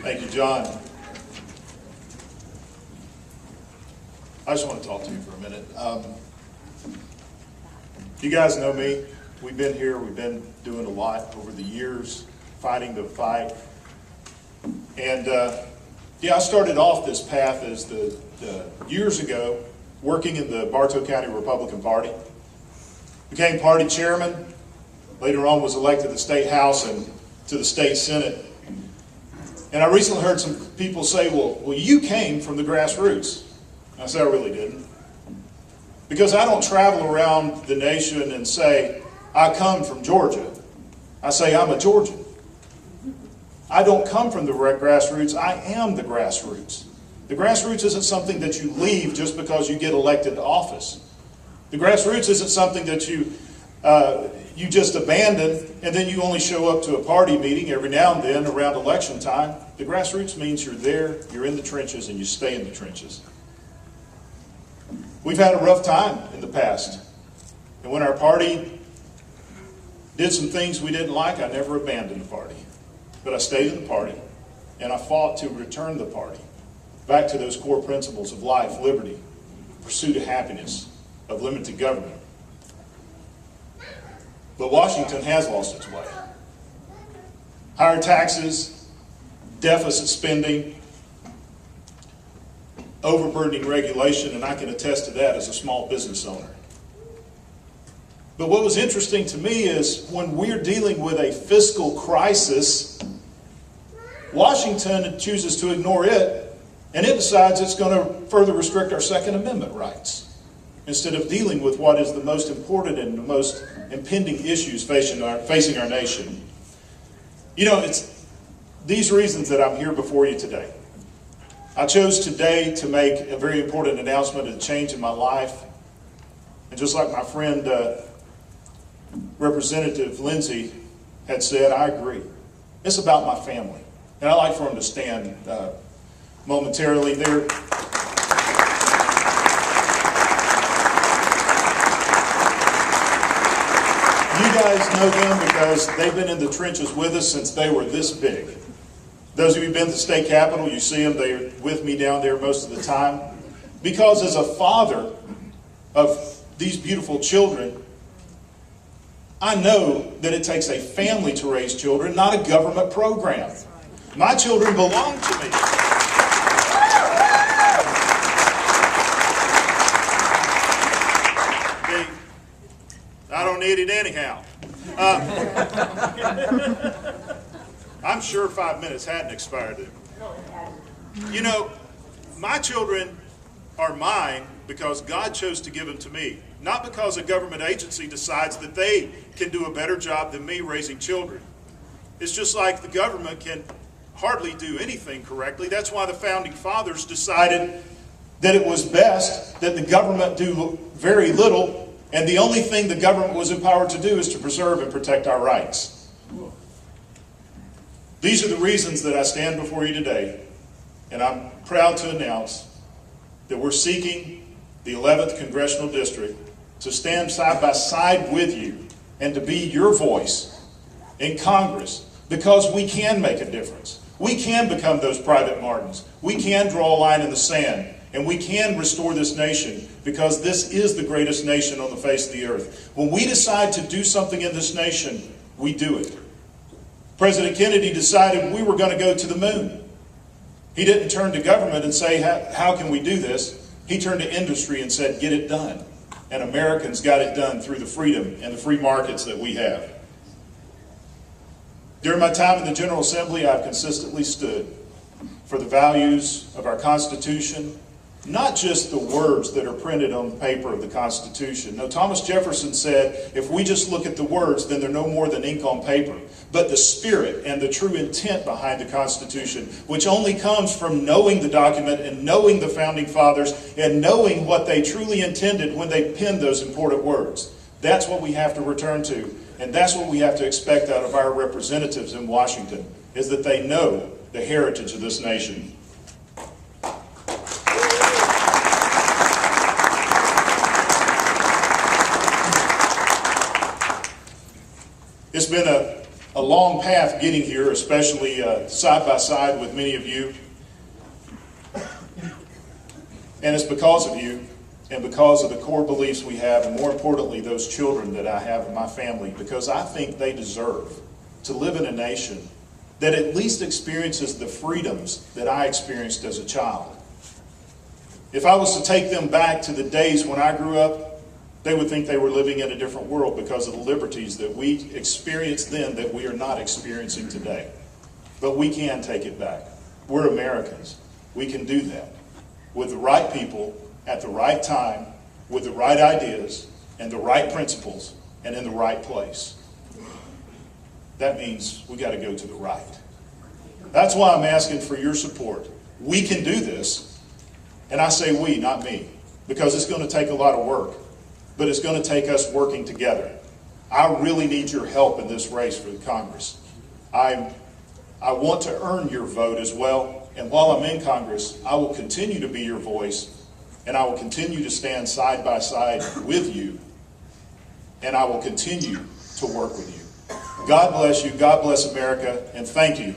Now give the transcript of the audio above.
Thank you, John. I just want to talk to you for a minute. You guys know me. We've been here. We've been doing a lot over the years, fighting the fight. And I started off this path as the years ago, working in the Bartow County Republican Party. Became party chairman. Later on was elected to the state house and to the state senate. And I recently heard some people say, well, you came from the grassroots. I said, I really didn't. Because I don't travel around the nation and say, I come from Georgia. I say, I'm a Georgian. I don't come from the grassroots, I am the grassroots. The grassroots isn't something that you leave just because you get elected to office. The grassroots isn't something that you just abandon and then you only show up to a party meeting every now and then around election time. The grassroots means you're there, you're in the trenches, and you stay in the trenches. We've had a rough time in the past. And when our party did some things we didn't like, I never abandoned the party. But I stayed in the party, and I fought to return the party back to those core principles of life, liberty, pursuit of happiness, of limited government. But Washington has lost its way. Higher taxes, deficit spending, overburdening regulation, and I can attest to that as a small business owner. But what was interesting to me is when we're dealing with a fiscal crisis, Washington chooses to ignore it, and it decides it's going to further restrict our Second Amendment rights, instead of dealing with what is the most important and the most impending issues facing our nation. You know, it's these reasons that I'm here before you today. I chose today to make a very important announcement of a change in my life. And just like my friend Representative Lindsay had said, I agree. It's about my family. And I'd like for him to stand momentarily there. You guys know them because they've been in the trenches with us since they were this big. Those of you who've been to the state capitol, you see them, they're with me down there most of the time. Because as a father of these beautiful children, I know that it takes a family to raise children, not a government program. My children belong to me. I don't need it anyhow. I'm sure 5 minutes hadn't expired. You know, my children are mine because God chose to give them to me, not because a government agency decides that they can do a better job than me raising children. It's just like the government can hardly do anything correctly. That's why the Founding Fathers decided that it was best that the government do very little, and the only thing the government was empowered to do is to preserve and protect our rights. These are the reasons that I stand before you today, and I'm proud to announce that we're seeking the 11th Congressional District to stand side by side with you and to be your voice in Congress, because we can make a difference. We can become those private Martins. We can draw a line in the sand, and we can restore this nation, because this is the greatest nation on the face of the earth. When we decide to do something in this nation, we do it. President Kennedy decided we were going to go to the moon. He didn't turn to government and say, how can we do this? He turned to industry and said, get it done. And Americans got it done through the freedom and the free markets that we have. During my time in the General Assembly, I've consistently stood for the values of our Constitution, not just the words that are printed on the paper of the Constitution. No, Thomas Jefferson said, if we just look at the words, then they're no more than ink on paper. But the spirit and the true intent behind the Constitution, which only comes from knowing the document and knowing the Founding Fathers and knowing what they truly intended when they penned those important words. That's what we have to return to, and that's what we have to expect out of our representatives in Washington, is that they know the heritage of this nation. It's been a a long path getting here, especially side by side with many of you. And it's because of you and because of the core beliefs we have, and more importantly, those children that I have in my family, because I think they deserve to live in a nation that at least experiences the freedoms that I experienced as a child. If I was to take them back to the days when I grew up, they would think they were living in a different world because of the liberties that we experienced then that we are not experiencing today. But we can take it back. We're Americans. We can do that with the right people at the right time, with the right ideas and the right principles, and in the right place. That means we got to go to the right. That's why I'm asking for your support. We can do this, and I say we, not me, because it's going to take a lot of work, but it's going to take us working together. I really need your help in this race for the Congress. I want to earn your vote as well, and while I'm in Congress, I will continue to be your voice, and I will continue to stand side by side with you, and I will continue to work with you. God bless you, God bless America, and thank you